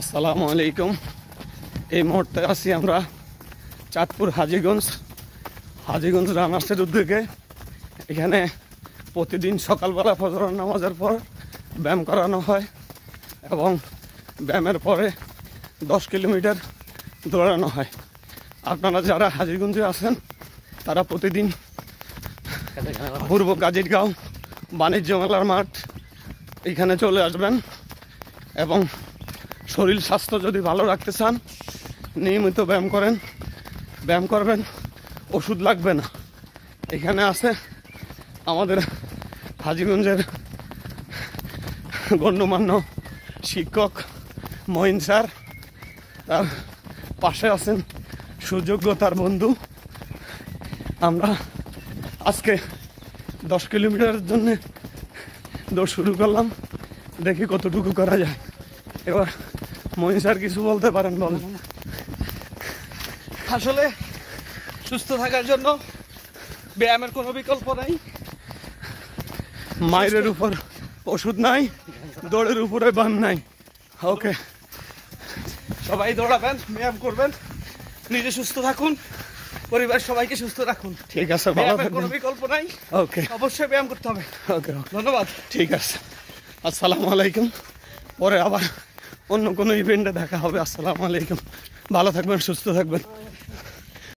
আসসালামু আলাইকুম। এই মুহূর্তে আছি আমরা চাঁদপুর হাজীগঞ্জ রানার্সের উদ্যোগে। এখানে প্রতিদিন সকালবেলা ফজরের নামাজের পর ব্যায়াম করানো হয় এবং ব্যায়ামের পরে 10 কিলোমিটার দৌড়ানো হয়। আপনারা যারা হাজীগঞ্জে আছেন তারা প্রতিদিন পূর্ব কাজিরগাঁও বাণিজ্য মেলার মাঠ এখানে চলে আসবেন এবং শরীর স্বাস্থ্য যদি ভালো রাখতে চান নিয়মিত ব্যায়াম করবেন, ওষুধ লাগবে না। এখানে আছে আমাদের হাজীগঞ্জের গণ্যমান্য শিক্ষক মঈন স্যার, তার পাশে আছেন সুযোগ্য তার বন্ধু। আমরা আজকে 10 কিলোমিটারের জন্য দৌড় শুরু করলাম, দেখি কতটুকু করা যায়। এবার মঈন স্যার কিছু বলতে পারেন? বলেন। আসলে সুস্থ থাকার জন্য ব্যায়ামের কোনো বিকল্প নাই। মায়ের উপর ওষুধ নাই, দৌড়ের উপরে ব্যায়াম নাই। ওকে, সবাই দৌড়াবেন, ব্যায়াম করবেন, নিজে সুস্থ থাকুন, পরিবার সবাইকে সুস্থ রাখুন। ঠিক আছে, ভালো ব্যায়ামের কোনো থাকবেন। বিকল্প নাই, ওকে, অবশ্যই ব্যায়াম করতে হবে। ওকে, ধন্যবাদ। ঠিক আছে। আসসালামু আলাইকুম। পরে আবার অন্য কোনো ইভেন্টে দেখা হবে। আসসালামু আলাইকুম। ভালো থাকবেন, সুস্থ থাকবেন।